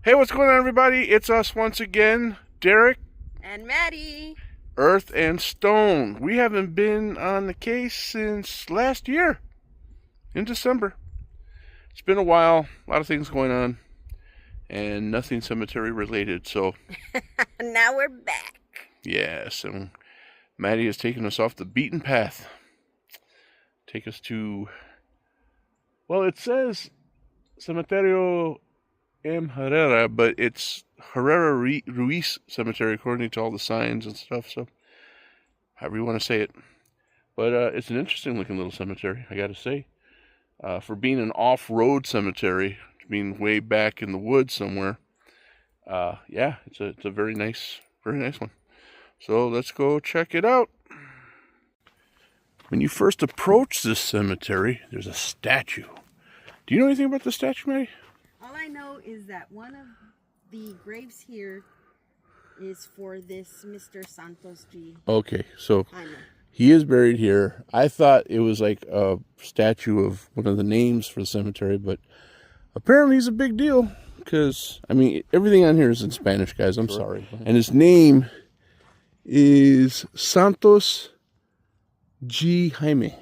Hey, what's going on, everybody? It's us once again, Derek, And Maddie. Earth, and Stone. We haven't been on the case since last year, in December. It's been a while, a lot of things going on, and nothing cemetery related. So, Now we're back. yes, and Maddie has taken us off the beaten path. Take us to, well, it says Cementerio Herrera, but it's Herrera-Ruiz Cemetery according to all the signs and stuff. So, however you want to say it. But it's an interesting looking little cemetery, I got to say. For being an off-road cemetery, being way back in the woods somewhere, yeah, it's a very nice one. So let's go check it out. When you first approach this cemetery, there's a statue. Do you know anything about the statue, Mary? All I know is that one of the graves here is for this Mr. Santos G. Okay, so he is buried here. I thought it was like a statue of one of the names for the cemetery, but apparently he's a big deal because, I mean, everything on here is in Spanish, guys. I'm sorry. And his name is Santos G. Jaime.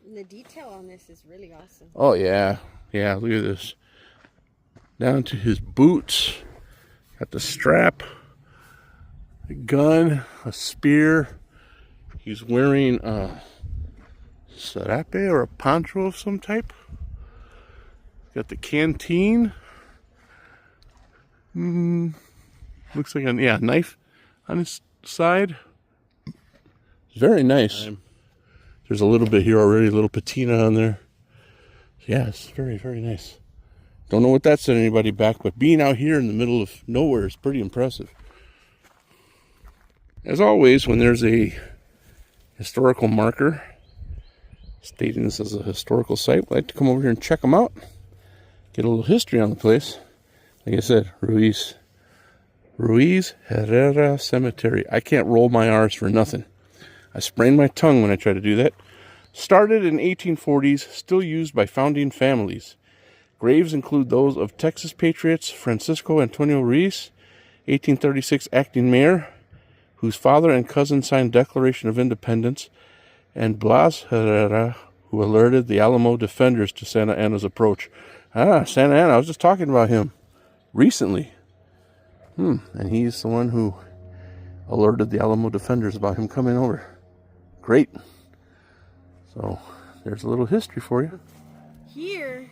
And the detail on this is really awesome. Oh, yeah. Yeah, look at this. Down to his boots. Got the strap, a gun, a spear. He's wearing a serape or a poncho of some type. Got the canteen. Looks like a knife on his side. Very nice. There's a little bit here already, a little patina on there. Yeah, it's very, very nice. Don't know what that set anybody back, but being out here in the middle of nowhere is pretty impressive. As always, when there's a historical marker stating this as a historical site, I like to come over here and check them out. Get a little history on the place. Like I said, Ruiz Herrera Cemetery. I can't roll my R's for nothing. I sprained my tongue when I tried to do that. Started in 1840s, still used by founding families. Graves include those of Texas patriots Francisco Antonio Ruiz, 1836 acting mayor, whose father and cousin signed Declaration of Independence, and Blas Herrera, who alerted the Alamo defenders to Santa Anna's approach. Santa Anna, I was just talking about him recently. And he's the one who alerted the Alamo defenders about him coming over. Great. So, there's a little history for you. Here,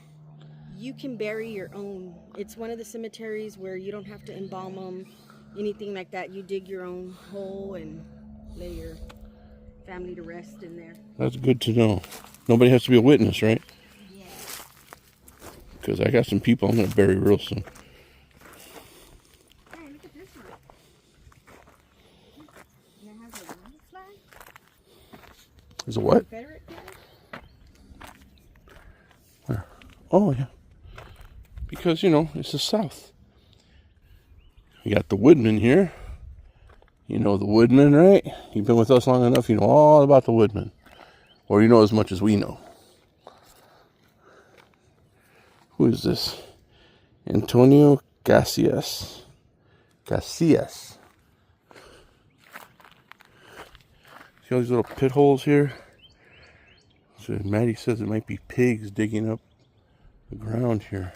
you can bury your own. It's one of the cemeteries where you don't have to embalm them, anything like that. You dig your own hole and lay your family to rest in there. That's good to know. Nobody has to be a witness, right? Yeah. Because I got some people I'm going to bury real soon. Hey, look at this one. And it has a white flag. Is it what? Confederate flag. Where? Oh, yeah. Because, you know, it's the South. We got the Woodman here. You know the Woodman, right? You've been with us long enough, you know all about the Woodman. Or you know as much as we know. Who is this? Antonio Casillas. Casillas. See all these little pit holes here? So Maddie says it might be pigs digging up the ground here.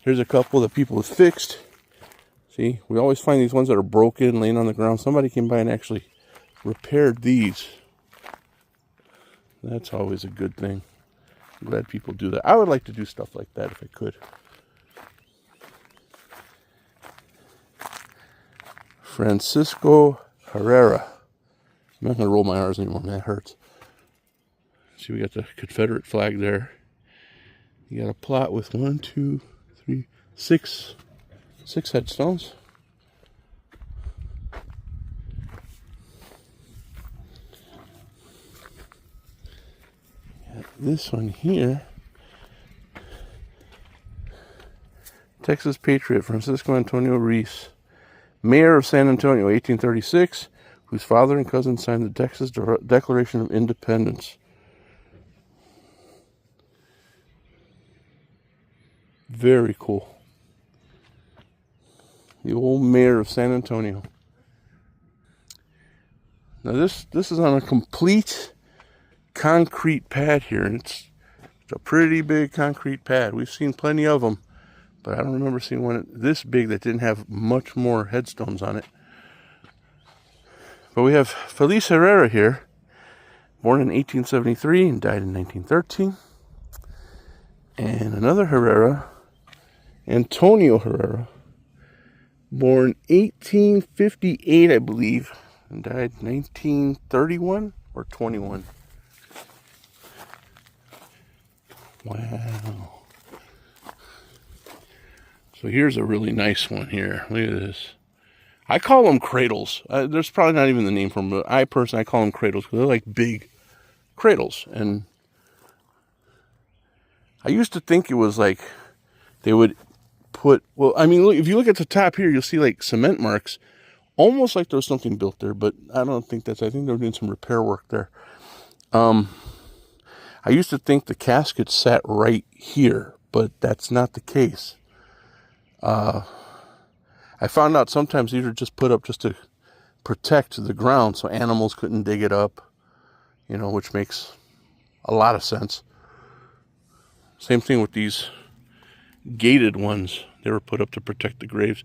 Here's a couple that people have fixed. See, we always find these ones that are broken, laying on the ground. Somebody came by and actually repaired these. That's always a good thing. I'm glad people do that. I would like to do stuff like that if I could. Francisco Herrera. I'm not going to roll my R's anymore, man. That hurts. See, we got the Confederate flag there. You got a plot with 1, 2, 3, 6 headstones. Got this one here. Texas patriot Francisco Antonio Ruiz, mayor of San Antonio, 1836, whose father and cousin signed the Texas Declaration of Independence. Very cool. The old mayor of San Antonio. Now this is on a complete concrete pad here, and it's a pretty big concrete pad. We've seen plenty of them, but I don't remember seeing one this big that didn't have much more headstones on it. But we have Feliz Herrera here, born in 1873 and died in 1913. And another Herrera, Antonio Herrera, born 1858, I believe, and died 1931 or 21. Wow. So here's a really nice one here. Look at this. I call them cradles. There's probably not even the name for them, but I call them cradles because they're like big cradles. And I used to think it was like they would put, well, I mean, look, if you look at the top here, you'll see like cement marks, almost like there was something built there, but I don't think I think they were doing some repair work there. I used to think the casket sat right here, but that's not the case. I found out sometimes these are just put up just to protect the ground so animals couldn't dig it up, you know, which makes a lot of sense. Same thing with these gated ones. They were put up to protect the graves.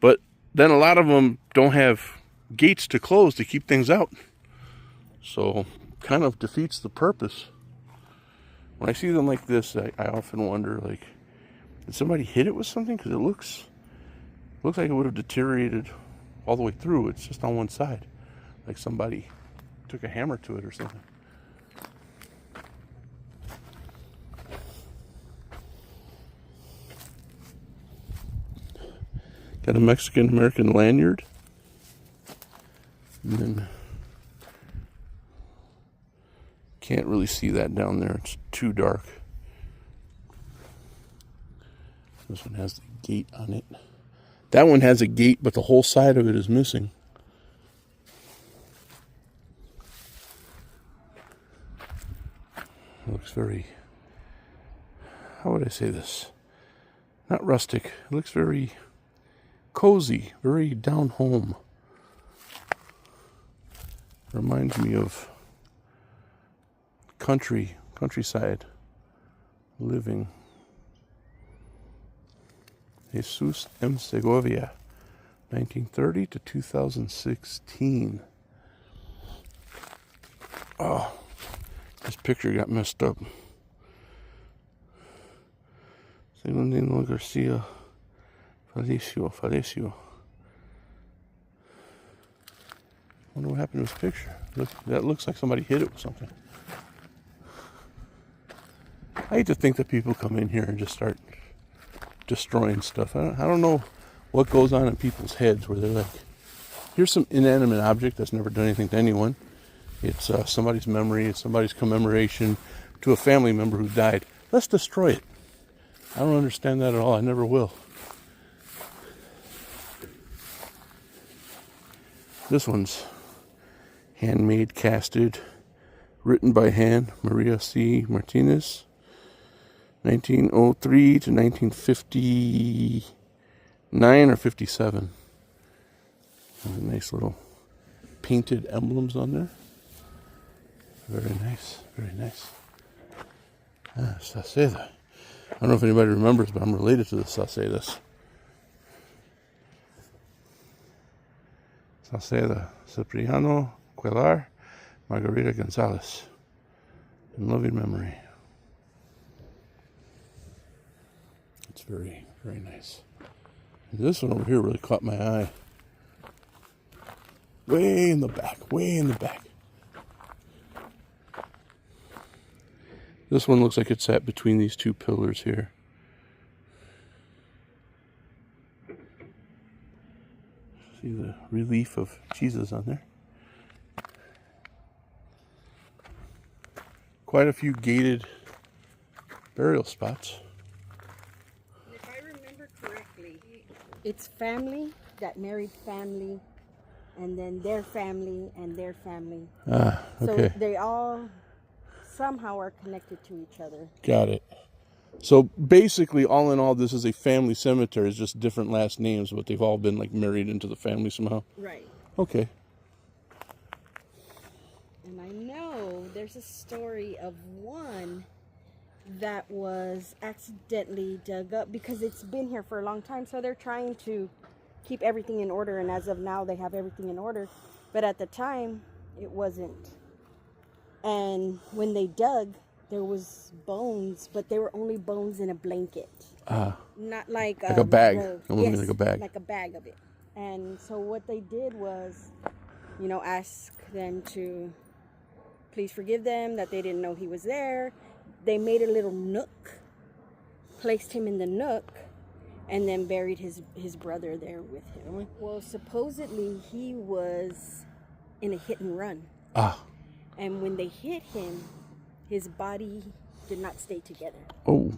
But then a lot of them don't have gates to close to keep things out. So kind of defeats the purpose. When I see them like this, I often wonder, like, did somebody hit it with something? Because it looks like it would have deteriorated all the way through. It's just on one side. Like somebody took a hammer to it or something. Got a Mexican-American lanyard. And then can't really see that down there. It's too dark. This one has the gate on it. That one has a gate, but the whole side of it is missing. It looks very, how would I say this? Not rustic. It looks very cozy, very down home. Reminds me of countryside living. Jesus M. Segovia, 1930 to 2016. Oh, this picture got messed up. Segundino Garcia, Falecio. I wonder what happened to his picture. Look, that looks like somebody hit it with something. I hate to think that people come in here and just start destroying stuff. I don't know what goes on in people's heads where they're like, here's some inanimate object that's never done anything to anyone. It's somebody's memory, it's somebody's commemoration to a family member who died. Let's destroy it. I don't understand that at all. I never will. This one's handmade, casted, written by hand, Maria C. Martinez. 1903 to 1959 or 57. There's nice little painted emblems on there. Very nice, very nice. Saceda. I don't know if anybody remembers, but I'm related to the Sacedas. Saceda, Cipriano, Cuellar, Margarita Gonzalez. In loving memory. It's very, very nice. And this one over here really caught my eye. Way in the back, way in the back. This one looks like it sat between these two pillars here. See the relief of Jesus on there. Quite a few gated burial spots. If I remember correctly, it's family that married family, and then their family and their family. Ah, okay. So they all somehow are connected to each other. Got it. So basically, all in all, this is a family cemetery. It's just different last names, but they've all been like married into the family somehow. Right. Okay. And I know there's a story of one that was accidentally dug up because it's been here for a long time. So they're trying to keep everything in order. And as of now, they have everything in order. But at the time, it wasn't. And when they dug, there was bones, but they were only bones in a blanket. Not like a bag. Yes, like a bag. like a bag of it. And so what they did was, ask them to please forgive them, that they didn't know he was there. They made a little nook, placed him in the nook, and then buried his brother there with him. Well, supposedly he was in a hit and run. And when they hit him, his body did not stay together. Oh.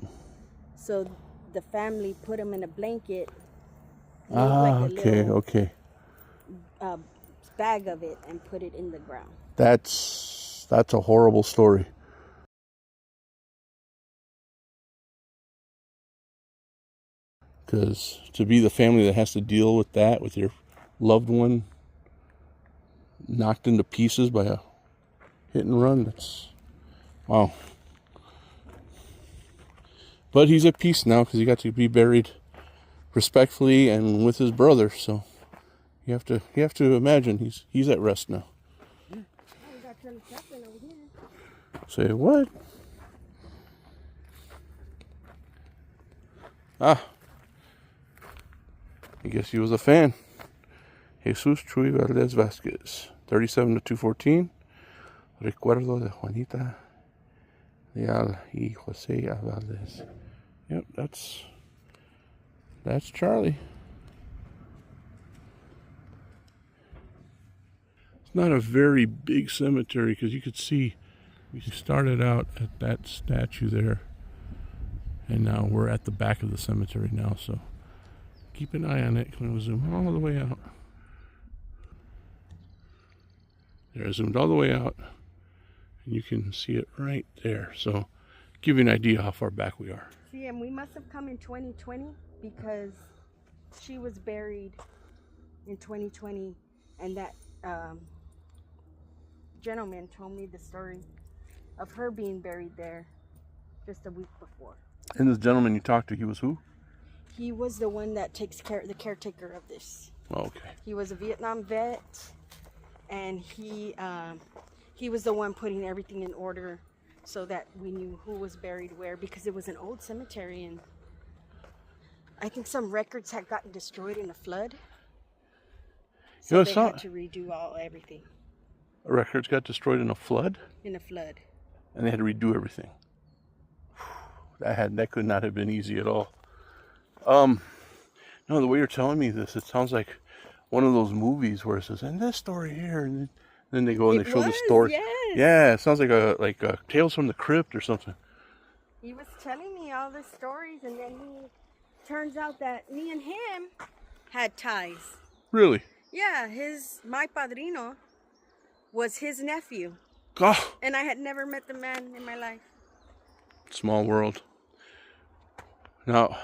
So the family put him in a blanket. Okay. Bag of it and put it in the ground. That's a horrible story. Because to be the family that has to deal with that, with your loved one knocked into pieces by a hit and run, that's wow. But he's at peace now because he got to be buried respectfully and with his brother. So you have to imagine he's at rest now. We got Charlie Chaplin over here. Say what? I guess he was a fan. Jesus Chuy Valdez Vasquez, 37 to 214. Recuerdo de Juanita Leal y Jose Valdez. Yep, that's Charlie. It's not a very big cemetery because you could see we started out at that statue there, and now we're at the back of the cemetery now. So keep an eye on it. Can we zoom all the way out? There, I zoomed all the way out, and you can see it right there. So give you an idea how far back we are. See, and we must have come in 2020 because she was buried in 2020, and that gentleman told me the story of her being buried there just a week before. And this gentleman you talked to, he was who? He was the one that takes care, the caretaker of this. Oh, okay. He was a Vietnam vet, and he was the one putting everything in order so that we knew who was buried where, because it was an old cemetery, and I think some records had gotten destroyed in a flood. So they had to redo everything. Records got destroyed in a flood? In a flood. And they had to redo everything. That could not have been easy at all. No, the way you're telling me this, it sounds like one of those movies where it says, and this story here, and then they go and they show the story. Yes. Yeah, it sounds like a Tales from the Crypt or something. He was telling me all the stories, and then turns out that me and him had ties. Really? Yeah, my padrino was his nephew. Oh. And I had never met the man in my life. Small world. Now,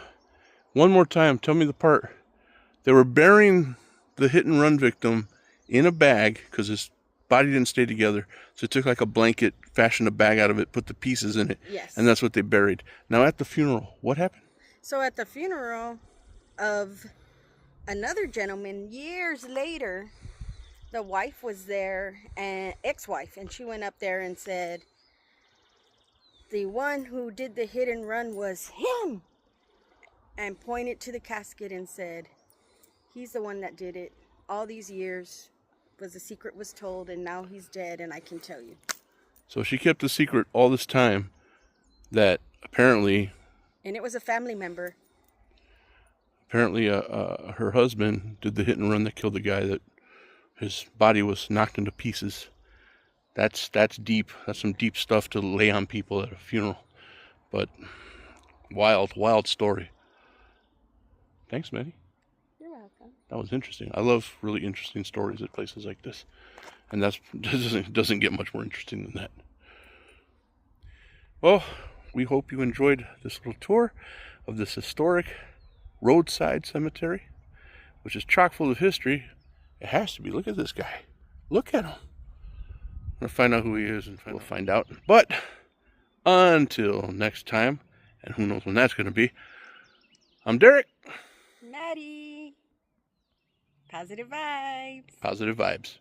one more time, tell me the part. They were burying the hit and run victim in a bag because his body didn't stay together. So they took like a blanket, fashioned a bag out of it, put the pieces in it. Yes. And that's what they buried. Now at the funeral, what happened? So at the funeral of another gentleman, years later, the wife was there, and ex-wife, and she went up there and said, the one who did the hit and run was him, and pointed to the casket and said, he's the one that did it. All these years the secret was told, and now he's dead, and I can tell you. So she kept the secret all this time that apparently... And it was a family member. Apparently her husband did the hit and run that killed the guy, that his body was knocked into pieces. That's deep. That's some deep stuff to lay on people at a funeral. But wild story. Thanks, Maddy. You're welcome. That was interesting. I love really interesting stories at places like this. And that doesn't get much more interesting than that. Well, we hope you enjoyed this little tour of this historic roadside cemetery, which is chock full of history. It has to be. Look at this guy. Look at him. I'm going to find out who he is, and we'll find out. But until next time, and who knows when that's going to be, I'm Derek. Maddy. Positive vibes. Positive vibes.